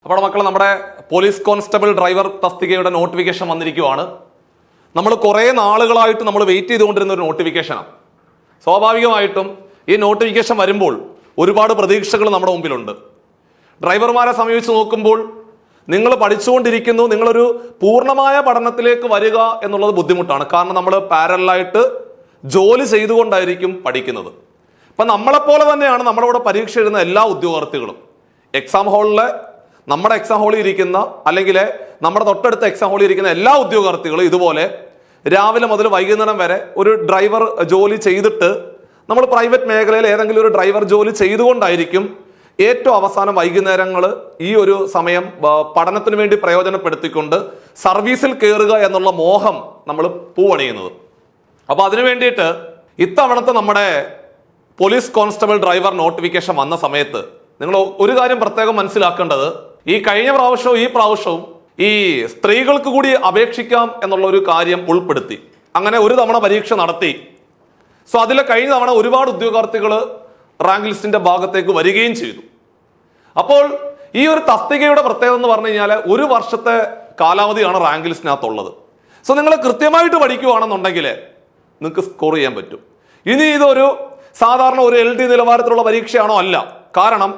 അപ്പോൾ മക്കളെ, നമ്മുടെ പോലീസ് കോൺസ്റ്റബിൾ ഡ്രൈവർ തസ്തികയുടെ നോട്ടിഫിക്കേഷൻ വന്നിരിക്കുകയാണ്. നമ്മൾ കുറേ നാളുകളായിട്ട് നമ്മൾ വെയിറ്റ് ചെയ്തുകൊണ്ടിരുന്ന ഒരു നോട്ടിഫിക്കേഷനാണ്. സ്വാഭാവികമായിട്ടും ഈ നോട്ടിഫിക്കേഷൻ വരുമ്പോൾ ഒരുപാട് പ്രതീക്ഷകൾ നമ്മുടെ മുമ്പിലുണ്ട്. ഡ്രൈവർമാരെ സമീപിച്ച് നോക്കുമ്പോൾ നിങ്ങൾ പഠിച്ചുകൊണ്ടിരിക്കുന്നു, നിങ്ങളൊരു പൂർണ്ണമായ പഠനത്തിലേക്ക് വരിക എന്നുള്ളത് ബുദ്ധിമുട്ടാണ്. കാരണം നമ്മൾ പാരലായിട്ട് ജോലി ചെയ്തുകൊണ്ടായിരിക്കും പഠിക്കുന്നത്. അപ്പം നമ്മളെപ്പോലെ തന്നെയാണ് നമ്മളിവിടെ പരീക്ഷ എഴുതുന്ന എല്ലാ ഉദ്യോഗാർത്ഥികളും. നമ്മുടെ എക്സാം ഹാളിൽ ഇരിക്കുന്ന, അല്ലെങ്കിൽ നമ്മുടെ തൊട്ടടുത്ത എക്സാം ഹാളിൽ ഇരിക്കുന്ന എല്ലാ ഉദ്യോഗാർത്ഥികളും ഇതുപോലെ രാവിലെ മുതൽ വൈകുന്നേരം വരെ ഒരു ഡ്രൈവർ ജോലി ചെയ്തിട്ട്, നമ്മൾ പ്രൈവറ്റ് മേഖലയിൽ ഏതെങ്കിലും ഒരു ഡ്രൈവർ ജോലി ചെയ്തുകൊണ്ടായിരിക്കും ഏറ്റവും അവസാനം വൈകുന്നേരങ്ങൾ ഈ ഒരു സമയം പഠനത്തിന് വേണ്ടി പ്രയോജനപ്പെടുത്തിക്കൊണ്ട് സർവീസിൽ കയറുക എന്നുള്ള മോഹം നമ്മൾ പൂവണിയുന്നത്. അപ്പൊ അതിനു വേണ്ടിയിട്ട് ഇത്തവണത്തെ നമ്മുടെ പോലീസ് കോൺസ്റ്റബിൾ ഡ്രൈവർ നോട്ടിഫിക്കേഷൻ വന്ന സമയത്ത് നിങ്ങൾ ഒരു കാര്യം പ്രത്യേകം മനസ്സിലാക്കേണ്ടത്, ഈ കഴിഞ്ഞ പ്രാവശ്യവും ഈ പ്രാവശ്യവും ഈ സ്ത്രീകൾക്ക് കൂടി അപേക്ഷിക്കാം എന്നുള്ള ഒരു കാര്യം ഉൾപ്പെടുത്തി. അങ്ങനെ ഒരു തവണ പരീക്ഷ നടത്തി. സോ അതിൽ കഴിഞ്ഞ തവണ ഒരുപാട് ഉദ്യോഗാർത്ഥികൾ റാങ്ക് ലിസ്റ്റിന്റെ ഭാഗത്തേക്ക് വരികയും ചെയ്തു. അപ്പോൾ ഈ ഒരു തസ്തികയുടെ പ്രത്യേകത എന്ന് പറഞ്ഞു കഴിഞ്ഞാൽ ഒരു വർഷത്തെ കാലാവധിയാണ് റാങ്ക് ലിസ്റ്റിനകത്തുള്ളത്. സോ നിങ്ങൾ കൃത്യമായിട്ട് പഠിക്കുകയാണെന്നുണ്ടെങ്കിൽ നിങ്ങൾക്ക് സ്കോർ ചെയ്യാൻ പറ്റും. ഇനി ഇതൊരു സാധാരണ ഒരു LD നിലവാരത്തിലുള്ള പരീക്ഷയാണോ? അല്ല. കാരണം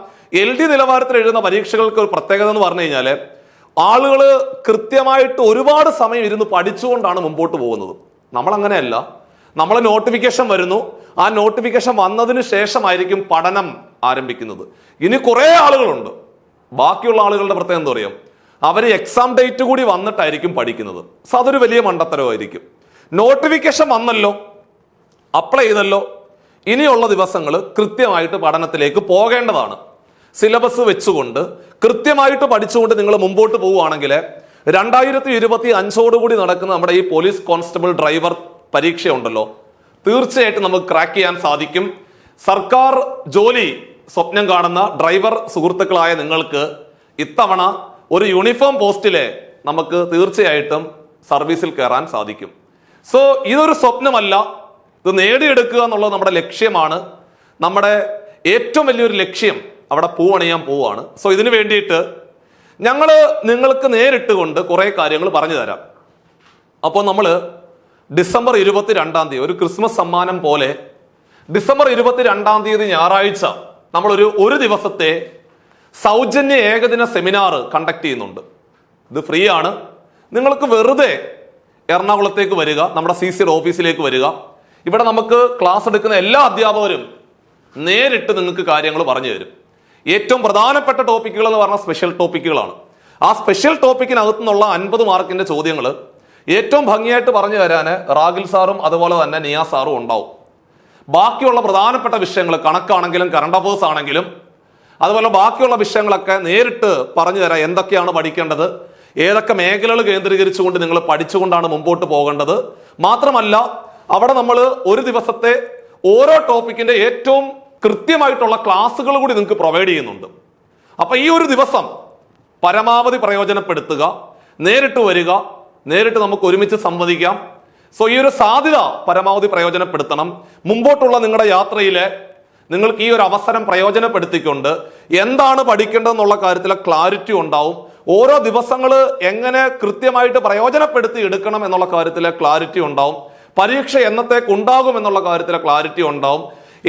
LD നിലവാരത്തിൽ എഴുതുന്ന പരീക്ഷകൾക്ക് ഒരു പ്രത്യേകത എന്ന് പറഞ്ഞു കഴിഞ്ഞാൽ ആളുകൾ കൃത്യമായിട്ട് ഒരുപാട് സമയം ഇരുന്ന് പഠിച്ചുകൊണ്ടാണ് മുമ്പോട്ട് പോകുന്നത്. നമ്മളങ്ങനെയല്ല. നമ്മൾ നോട്ടിഫിക്കേഷൻ വരുന്നു, ആ നോട്ടിഫിക്കേഷൻ വന്നതിന് ശേഷമായിരിക്കും പഠനം ആരംഭിക്കുന്നത്. ഇനി കുറെ ആളുകളുണ്ട്. ബാക്കിയുള്ള ആളുകളുടെ പ്രത്യേകം എന്താ പറയാം, അവർ എക്സാം ഡേറ്റ് കൂടി വന്നിട്ടായിരിക്കും പഠിക്കുന്നത്. സോ അതൊരു വലിയ മണ്ടത്തരമായിരിക്കും. നോട്ടിഫിക്കേഷൻ വന്നല്ലോ, അപ്ലൈ ചെയ്തല്ലോ, ഇനിയുള്ള ദിവസങ്ങൾ കൃത്യമായിട്ട് പഠനത്തിലേക്ക് പോകേണ്ടതാണ്. സിലബസ് വെച്ചുകൊണ്ട് കൃത്യമായിട്ട് പഠിച്ചുകൊണ്ട് നിങ്ങൾ മുമ്പോട്ട് പോവുകയാണെങ്കിൽ 2025 കൂടി നടക്കുന്ന നമ്മുടെ ഈ പോലീസ് കോൺസ്റ്റബിൾ ഡ്രൈവർ പരീക്ഷയുണ്ടല്ലോ, തീർച്ചയായിട്ടും നമുക്ക് ക്രാക്ക് ചെയ്യാൻ സാധിക്കും. സർക്കാർ ജോലി സ്വപ്നം കാണുന്ന ഡ്രൈവർ സുഹൃത്തുക്കളായ നിങ്ങൾക്ക് ഇത്തവണ ഒരു യൂണിഫോം പോസ്റ്റിലെ നമുക്ക് തീർച്ചയായിട്ടും സർവീസിൽ കയറാൻ സാധിക്കും. സോ ഇതൊരു സ്വപ്നമല്ല, ഇത് നേടിയെടുക്കുക എന്നുള്ളത് നമ്മുടെ ലക്ഷ്യമാണ്. നമ്മുടെ ഏറ്റവും വലിയൊരു ലക്ഷ്യം അവിടെ പൂവണിയാൻ പോവുകയാണ്. സോ ഇതിനു വേണ്ടിയിട്ട് ഞങ്ങൾ നിങ്ങൾക്ക് നേരിട്ട് കൊണ്ട് കുറേ കാര്യങ്ങൾ പറഞ്ഞു തരാം. അപ്പോൾ നമ്മൾ ഡിസംബർ 22 ഒരു ക്രിസ്മസ് സമ്മാനം പോലെ ഡിസംബർ 22 ഞായറാഴ്ച നമ്മളൊരു ദിവസത്തെ സൗജന്യ ഏകദിന സെമിനാർ കണ്ടക്ട് ചെയ്യുന്നുണ്ട്. ഇത് ഫ്രീ ആണ്. നിങ്ങൾക്ക് വെറുതെ എറണാകുളത്തേക്ക് വരിക, നമ്മുടെ CCയുടെ ഓഫീസിലേക്ക് വരിക. ഇവിടെ നമുക്ക് ക്ലാസ് എടുക്കുന്ന എല്ലാ അധ്യാപകരും നേരിട്ട് നിങ്ങൾക്ക് കാര്യങ്ങൾ പറഞ്ഞു തരും. ഏറ്റവും പ്രധാനപ്പെട്ട ടോപ്പിക്കുകൾ എന്ന് പറഞ്ഞാൽ സ്പെഷ്യൽ ടോപ്പിക്കുകളാണ്. ആ സ്പെഷ്യൽ ടോപ്പിക്കിനകത്തു നിന്നുള്ള 50 മാർക്കിന്റെ ചോദ്യങ്ങൾ ഏറ്റവും ഭംഗിയായിട്ട് പറഞ്ഞു തരാൻ റാഗിൽ സാറും അതുപോലെ തന്നെ നിയ സാറും ഉണ്ടാവും. ബാക്കിയുള്ള പ്രധാനപ്പെട്ട വിഷയങ്ങൾ, കണക്കാണെങ്കിലും കറണ്ട് അഫേഴ്സ് ആണെങ്കിലും അതുപോലെ ബാക്കിയുള്ള വിഷയങ്ങളൊക്കെ നേരിട്ട് പറഞ്ഞു തരാം. എന്തൊക്കെയാണ് പഠിക്കേണ്ടത്, ഏതൊക്കെ മേഖലകൾ കേന്ദ്രീകരിച്ചുകൊണ്ട് നിങ്ങൾ പഠിച്ചുകൊണ്ടാണ് മുമ്പോട്ട് പോകേണ്ടത്. മാത്രമല്ല അവിടെ നമ്മൾ ഒരു ദിവസത്തെ ഓരോ ടോപ്പിക്കിന്റെ ഏറ്റവും കൃത്യമായിട്ടുള്ള ക്ലാസ്സുകൾ കൂടി നിങ്ങൾക്ക് പ്രൊവൈഡ് ചെയ്യുന്നുണ്ട്. അപ്പൊ ഈ ഒരു ദിവസം പരമാവധി പ്രയോജനപ്പെടുത്തുക, നേരിട്ട് വരിക, നേരിട്ട് നമുക്ക് ഒരുമിച്ച് സംവദിക്കാം. സോ ഈ ഒരു സാധ്യത പരമാവധി പ്രയോജനപ്പെടുത്തണം. മുമ്പോട്ടുള്ള നിങ്ങളുടെ യാത്രയിലെ നിങ്ങൾക്ക് ഈ ഒരു അവസരം പ്രയോജനപ്പെടുത്തിക്കൊണ്ട് എന്താണ് പഠിക്കേണ്ടതെന്നുള്ള കാര്യത്തിലെ ക്ലാരിറ്റി ഉണ്ടാവും. ഓരോ ദിവസങ്ങൾ എങ്ങനെ കൃത്യമായിട്ട് പ്രയോജനപ്പെടുത്തി എടുക്കണം എന്നുള്ള കാര്യത്തിലെ ക്ലാരിറ്റി ഉണ്ടാവും. പരീക്ഷ എന്നത്തേക്ക് ഉണ്ടാകും എന്നുള്ള കാര്യത്തിലെ ക്ലാരിറ്റി ഉണ്ടാവും.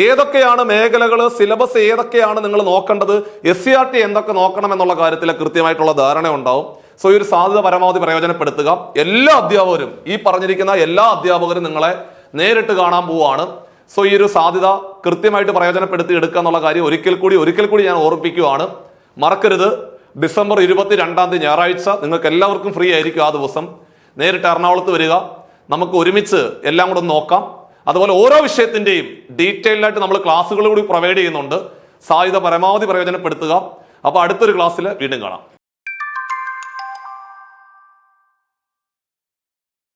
ഏതൊക്കെയാണ് മേഖലകൾ, സിലബസ് ഏതൊക്കെയാണ് നിങ്ങൾ നോക്കേണ്ടത്, SCRT എന്തൊക്കെ നോക്കണം എന്നുള്ള കാര്യത്തിൽ കൃത്യമായിട്ടുള്ള ധാരണ ഉണ്ടാവും. സോ ഈ ഒരു സാധ്യത പരമാവധി പ്രയോജനപ്പെടുത്തുക. എല്ലാ അധ്യാപകരും, ഈ പറഞ്ഞിരിക്കുന്ന എല്ലാ അധ്യാപകരും നിങ്ങളെ നേരിട്ട് കാണാൻ പോവുകയാണ്. സോ ഈ ഒരു സാധ്യത കൃത്യമായിട്ട് പ്രയോജനപ്പെടുത്തി എടുക്കുക എന്നുള്ള കാര്യം ഒരിക്കൽ കൂടി ഞാൻ ഓർമ്മിപ്പിക്കുകയാണ്. മറക്കരുത്, ഡിസംബർ 22 ഞായറാഴ്ച നിങ്ങൾക്ക് എല്ലാവർക്കും ഫ്രീ ആയിരിക്കും. ആ ദിവസം നേരിട്ട് എറണാകുളത്ത് വരിക, നമുക്ക് ഒരുമിച്ച് എല്ലാം കൂടെ നോക്കാം. അതുപോലെ ഓരോ വിഷയത്തിന്റെയും ഡീറ്റെയിൽഡ് ആയിട്ട് നമ്മൾ ക്ലാസ്സുകൾ കൂടി പ്രൊവൈഡ് ചെയ്യുന്നുണ്ട്. സാധ്യത പരമാവധി പ്രയോജനപ്പെടുത്തുക. അപ്പൊ അടുത്തൊരു ക്ലാസ്സിൽ വീണ്ടും കാണാം.